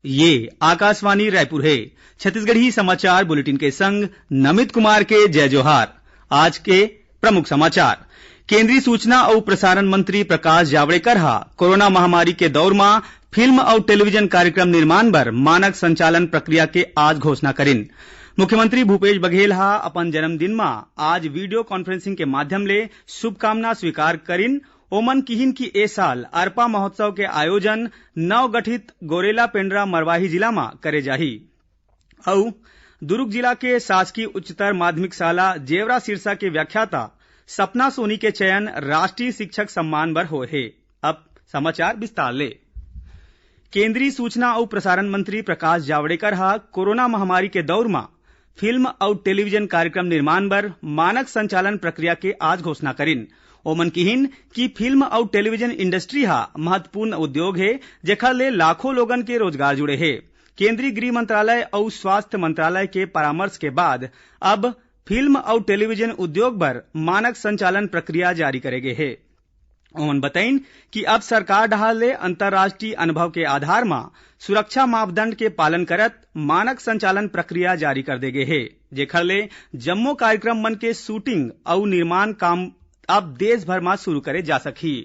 ये आकाशवाणी रायपुर है। छत्तीसगढ़ी समाचार बुलेटिन के संग नमित कुमार के जय जोहार। आज के प्रमुख समाचार। केंद्रीय सूचना और प्रसारण मंत्री प्रकाश जावड़ेकर हा कोरोना महामारी के दौर में फिल्म और टेलीविजन कार्यक्रम निर्माण बर मानक संचालन प्रक्रिया के आज घोषणा करिन। मुख्यमंत्री भूपेश बघेल हा अपन जन्मदिन में आज वीडियो कॉन्फ्रेंसिंग के माध्यम ले शुभकामना स्वीकार करिन। ओमन किहिन की ए साल अरपा महोत्सव के आयोजन नवगठित गोरेला पेंड्रा मरवाही जिला में करे जाही। और दुर्ग जिला के शासकीय उच्चतर माध्यमिक शाला जेवरा सिरसा के व्याख्याता सपना सोनी के चयन राष्ट्रीय शिक्षक सम्मान बर होए हे। अब समाचार विस्तार ले। केंद्रीय सूचना और प्रसारण मंत्री प्रकाश जावड़ेकर हा कोरोना महामारी के दौर में फिल्म और टेलीविजन कार्यक्रम निर्माण बर मानक संचालन प्रक्रिया के आज घोषणा करिन। ओमन किहिन कि फिल्म और टेलीविजन इंडस्ट्री हा महत्वपूर्ण उद्योग है जेखर ले लाखों लोगन के रोजगार जुड़े है। केंद्रीय गृह मंत्रालय और स्वास्थ्य मंत्रालय के परामर्श के बाद अब फिल्म और टेलीविजन उद्योग बर मानक संचालन प्रक्रिया जारी करे गए है। ओमन बताइन कि अब सरकार डहार ले अंतर्राष्ट्रीय अनुभव के आधार में सुरक्षा मापदंड के पालन करत मानक संचालन प्रक्रिया जारी कर दे गए है, जेखर ले जम्मो कार्यक्रम मन के शूटिंग और निर्माण काम अब देश भर में शुरू करे जा सकी।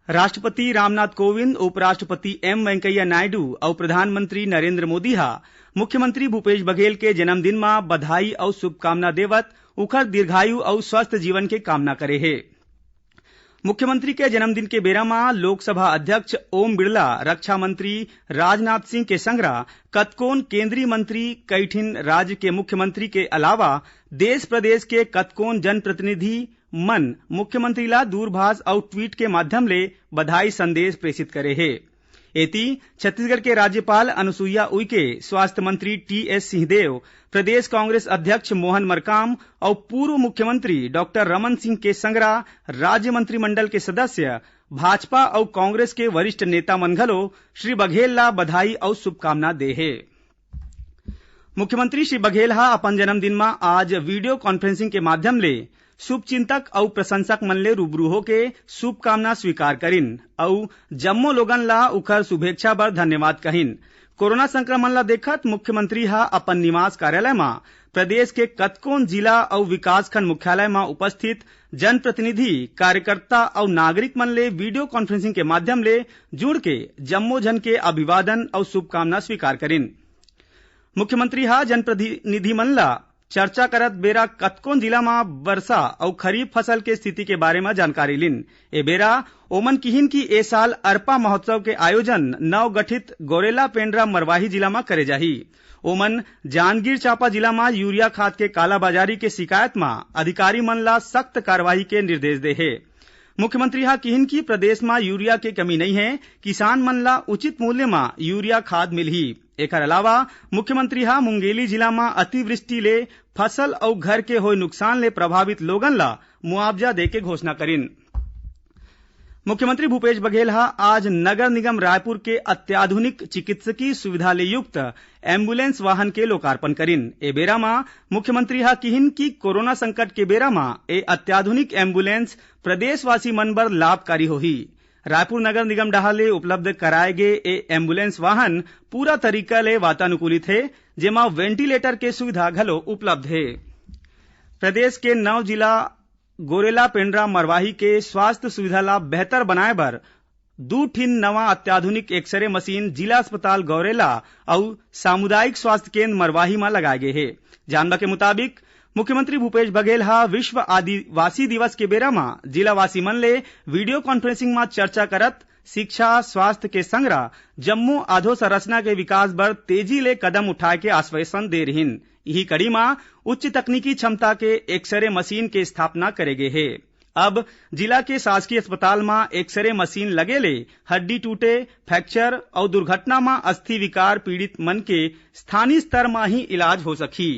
राष्ट्रपति रामनाथ कोविंद, उपराष्ट्रपति एम वेंकैया नायडू और प्रधानमंत्री नरेंद्र मोदी हा मुख्यमंत्री भूपेश बघेल के जन्मदिन में बधाई और शुभकामना देवत उखर दीर्घायु और स्वस्थ जीवन के कामना करे है। मुख्यमंत्री के जन्मदिन के बेरा में लोकसभा अध्यक्ष ओम बिरला, रक्षा मंत्री राजनाथ सिंह के संगरा कतकोन केंद्रीय मंत्री, कईठिन राज्य के मुख्यमंत्री के अलावा देश प्रदेश के कतकोन जनप्रतिनिधि मन मुख्यमंत्री ला दूरभाष और ट्वीट के माध्यम ले बधाई संदेश प्रेषित करे है। एती छत्तीसगढ़ के राज्यपाल अनुसुईया उइके, स्वास्थ्य मंत्री टी.एस. सिंहदेव, प्रदेश कांग्रेस अध्यक्ष मोहन मरकाम और पूर्व मुख्यमंत्री डॉक्टर रमन सिंह के संगरा राज्य मंत्रिमंडल के सदस्य, भाजपा और कांग्रेस के वरिष्ठ नेता मन घलो श्री बघेल ला बधाई और शुभकामना दे है। मुख्यमंत्री श्री बघेल हा अपन जन्मदिन में आज वीडियो कॉन्फ्रेंसिंग के माध्यम ले शुभचिंतक और प्रशंसक मन ले रूबरू होके शुभकामना स्वीकार करिन और जम्मो लोगन ला उखर शुभेच्छा बर धन्यवाद कहिन। कोरोना संक्रमण ला देखत मुख्यमंत्री हा अपन निवास कार्यालय में प्रदेश के कतकोन जिला और विकासखंड मुख्यालय में उपस्थित जनप्रतिनिधि, कार्यकर्ता और नागरिक मन ले वीडियो कॉन्फ्रेंसिंग के माध्यम ले जुड़ के जम्मो जन के अभिवादन और शुभकामना स्वीकार करिन। मुख्यमंत्री हा जनप्रतिनिधि मन ला चर्चा करत बेरा कतकोन जिला में वर्षा और खरीफ फसल के स्थिति के बारे में जानकारी लिन। ए बेरा ओमन किहिन की ए साल अरपा महोत्सव के आयोजन नवगठित गोरेला पेंड्रा मरवाही जिला में करे जाही। ओमन जांजगीर चांपा जिला में यूरिया खाद के कालाबाजारी के शिकायत में अधिकारी मन ला सख्त कार्रवाई के निर्देश दे है। मुख्यमंत्री हा किहिन की प्रदेश में यूरिया के कमी नहीं है, किसान मन ला उचित मूल्य में यूरिया खाद मिलही। एकर अलावा मुख्यमंत्री हा मुंगेली जिला में अतिवृष्टि ले फसल और घर के होए नुकसान ले प्रभावित लोगन ला मुआवजा दे के घोषणा करिन। मुख्यमंत्री भूपेश बघेल हा आज नगर निगम रायपुर के अत्याधुनिक चिकित्सकीय सुविधा ले युक्त एम्बुलेंस वाहन के लोकार्पण करिन। ए बेरा में मुख्यमंत्री हा किहिन की कोरोना संकट के बेरा में ए अत्याधुनिक एम्बुलेंस प्रदेशवासी मन बर लाभकारी होही। रायपुर नगर निगम डहार ले उपलब्ध कराए गए ए एम्बुलेंस वाहन पूरा तरीका ले वातानुकूलित है, जेमा वेंटिलेटर के सुविधा घलो उपलब्ध है। प्रदेश के 9 जिला गोरेला पेंड्रा मरवाही के स्वास्थ्य सुविधा ला बेहतर बनाए बर 2 ठिन नवा अत्याधुनिक एक्सरे मशीन जिला अस्पताल गौरेला और सामुदायिक स्वास्थ्य केंद्र मरवाही में लगाए गए है। जानवा के मुताबिक मुख्यमंत्री भूपेश बघेल हा विश्व आदिवासी दिवस के बेरा में जिलावासी मन ले वीडियो कॉन्फ्रेंसिंग में चर्चा करत शिक्षा, स्वास्थ्य के संगरा जम्मू अधोसंरचना के विकास बर तेजी ले कदम उठाए के आश्वासन दे रहिन। यही कड़ी में उच्च तकनीकी क्षमता के एक्सरे मशीन के स्थापना करे गए है। अब जिला के शासकीय अस्पताल में एक्सरे मशीन लगे ले हड्डी टूटे, फ्रैक्चर और दुर्घटना में अस्थि विकार पीड़ित मन के स्थानीय स्तर में ही इलाज हो सकी।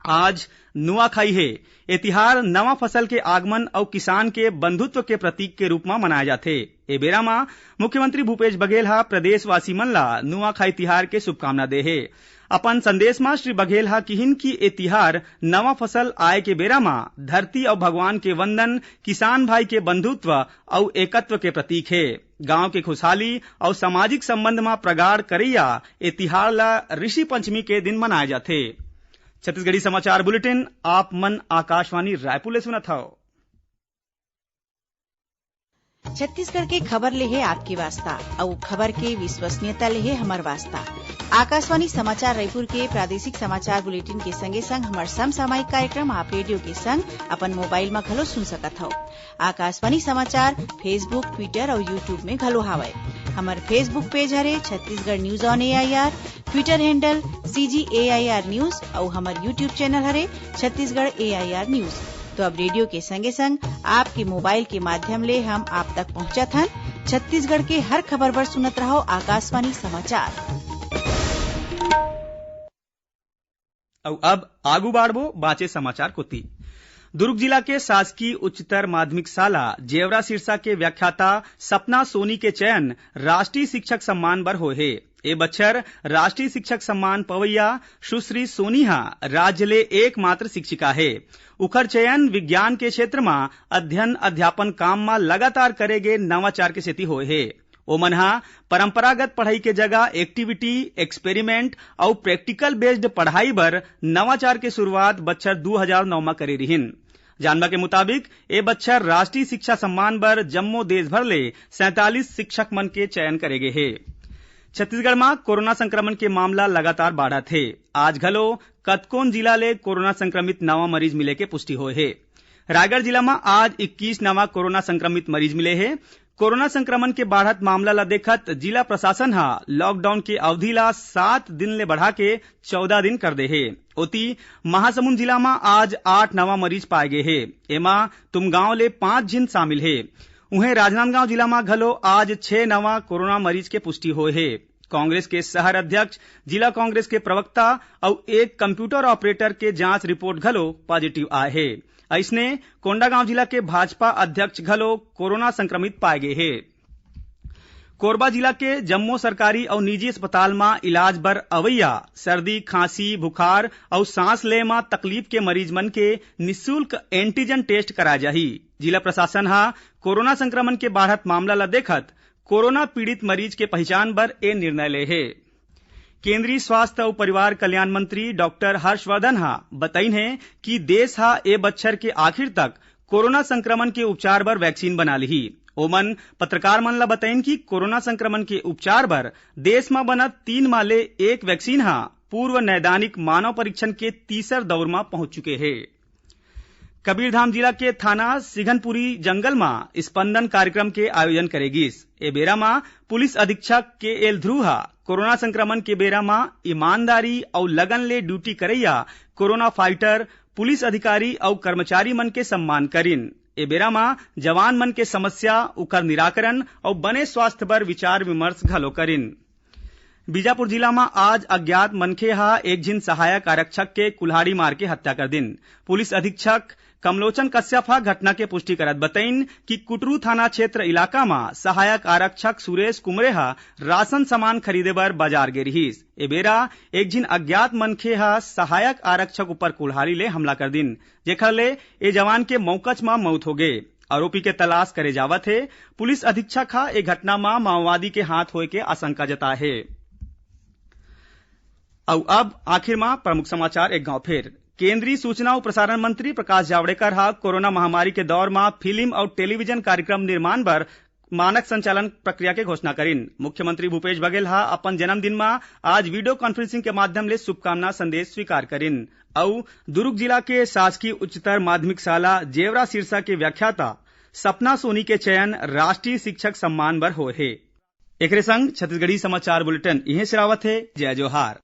आज नुआखाई है। ए तिहार नवा फसल के आगमन और किसान के बंधुत्व के प्रतीक के रूप में मनाए जाथे। ए बेरा में मुख्यमंत्री भूपेश बघेल हा प्रदेशवासी मन ला नुआखाई तिहार के शुभकामना दे है। अपन संदेश में श्री बघेल हा किहिन की ए तिहार नवा फसल आए के बेरा में धरती और भगवान के वंदन, किसान भाई के बंधुत्व और एकत्व के प्रतीक है। गांव के खुशहाली और सामाजिक संबंध में प्रगाढ़ करैया ए तिहार ला ऋषि पंचमी के दिन मनाए जाथे। छत्तीसगढ़ी समाचार बुलेटिन आप मन आकाशवाणी रायपुर ले सुनत हव। छत्तीसगढ़ के खबर ले है आपकी वास्ता और खबर के विश्वसनीयता ले है हमार वास्ता। आकाशवाणी समाचार रायपुर के प्रादेशिक समाचार बुलेटिन के संगे संग हमार समसामयिक कार्यक्रम आप रेडियो के संग अपन मोबाइल में घलो सुन सकत हव। आकाशवाणी समाचार फेसबुक, ट्विटर और यूट्यूब में घलो हावय। हमार फेसबुक पेज हरे Chhattisgarh news on AIR, Twitter handle CGAIR news और हमार यूट्यूब चैनल हरे छत्तीसगढ़ AIR न्यूज। तो अब रेडियो के संगे संग आपके मोबाइल के माध्यम ले हम आप तक पहुंचत हन। छत्तीसगढ़ के हर खबर पर सुनत रहो आकाशवाणी समाचार। अब आगू बाढ़बो बाँचे समाचार कोती। दुर्ग जिला के शासकीय उच्चतर माध्यमिक शाला जेवरा सिरसा के व्याख्याता सपना सोनी के चयन राष्ट्रीय शिक्षक सम्मान बर होए हे। ए बच्छर राष्ट्रीय शिक्षक सम्मान पवैया सुश्री सोनीहा राज्य ले एकमात्र शिक्षिका है। उखर चयन विज्ञान के क्षेत्र में अध्ययन अध्यापन काम में लगातार करेगे नवाचार के सेती होए हे। ओमनहा परंपरागत पढ़ाई के जगह एक्टिविटी, एक्सपेरिमेंट और प्रैक्टिकल बेस्ड पढ़ाई बर नवाचार के शुरुआत बच्छर 2009 में करे रिहिन। जानवा के मुताबिक ए बच्छर राष्ट्रीय शिक्षा सम्मान बर जम्मो देश भर ले 47 शिक्षक मन के चयन करेगे हे। छत्तीसगढ़ में कोरोना संक्रमण के मामला लगातार बाढ़त है। आज घलो कतकोन जिला ले कोरोना संक्रमित नवा मरीज मिले के पुष्टि होए है। रायगढ़ जिला में आज 21 नवा कोरोना संक्रमित मरीज मिले हैं। कोरोना संक्रमण के बढ़त मामला ला देखत जिला प्रशासन हा लॉकडाउन की अवधि ला 7 दिन ले बढ़ा के 14 दिन कर दे है। ओती महासमुंद जिला में आज 8 नवा मरीज पाए गए है। एमा तुमगांव ले 5 जिन शामिल है। उन्हें राजनांदगांव जिला में घलो आज 6 नवा कोरोना मरीज के पुष्टि हुए है। कांग्रेस के शहर अध्यक्ष, जिला कांग्रेस के प्रवक्ता और एक कंप्यूटर ऑपरेटर के जांच रिपोर्ट घलो पॉजिटिव आए है। ऐसने कोंडागांव जिला के भाजपा अध्यक्ष घलो कोरोना संक्रमित पाए गए हैं। कोरबा जिला के जम्मो सरकारी और निजी अस्पताल में इलाज बर अवैया सर्दी, खांसी, बुखार और सांस ले में तकलीफ के मरीज मन के निःशुल्क एंटीजन टेस्ट कराया जाही। जिला प्रशासन हा कोरोना संक्रमण के बढ़त मामला ला देखत कोरोना पीड़ित मरीज के पहचान बर ए निर्णय ले है। केंद्रीय स्वास्थ्य और परिवार कल्याण मंत्री डॉक्टर हर्षवर्धन हा बताइन है कि देश हा ए बच्छर के आखिर तक कोरोना संक्रमण के उपचार बर वैक्सीन बना ली। ओमन पत्रकार मन ला बताइन कि कोरोना संक्रमण के उपचार बर देश में बनत 3 माले 1 वैक्सीन हा पूर्व नैदानिक मानव परीक्षण के तीसर दौर में पहुंच चुके हैं। कबीरधाम जिला के थाना सिघनपुरी जंगल में स्पंदन कार्यक्रम के आयोजन करेगिस। ए बेरा में पुलिस अधीक्षक KL ध्रुव कोरोना संक्रमण के बेरा में ईमानदारी और लगन ले ड्यूटी करैया कोरोना फाइटर, पुलिस अधिकारी और कर्मचारी मन के सम्मान करिन। ए बेरा में जवान मन के समस्या उकर निराकरण और बने स्वास्थ्य पर विचार विमर्श घलो करिन। बीजापुर जिला में आज अज्ञात मनखे हा एक जिन सहायक आरक्षक के कुल्हाड़ी मार के हत्या कर दिन। पुलिस अधीक्षक कमलोचन कश्यप घटना के पुष्टि करत बताइन कि कुटरू थाना क्षेत्र इलाका में सहायक आरक्षक सुरेश कुमरे राशन सामान खरीदे बर बाजार गे रहिस। ए बेरा एक जिन अज्ञात मनखे सहायक आरक्षक ऊपर कुल्हाड़ी ले हमला कर दिन, जेखर ले ए जवान के मौकच में मौत हो गए। आरोपी के तलाश करे जावत है। पुलिस अधीक्षक ए घटना में माओवादी के हाथ होए के आशंका जता है। और अब आखिर में प्रमुख समाचार एक गांव फिर। केंद्रीय सूचना और प्रसारण मंत्री प्रकाश जावड़ेकर कोरोना महामारी के दौर में फिल्म और टेलीविजन कार्यक्रम निर्माण पर मानक संचालन प्रक्रिया के घोषणा करिन। मुख्यमंत्री भूपेश बघेल अपन जन्मदिन में आज वीडियो कॉन्फ्रेंसिंग के माध्यम ले शुभकामना संदेश स्वीकार करिन। और दुर्ग जिला के शासकीय उच्चतर माध्यमिक शाला जेवरा सिरसा के व्याख्याता सपना सोनी के चयन राष्ट्रीय शिक्षक सम्मान बर होए हे। एकरे संग छत्तीसगढ़ी समाचार बुलेटिन इहे सिरावत है। जय जोहार।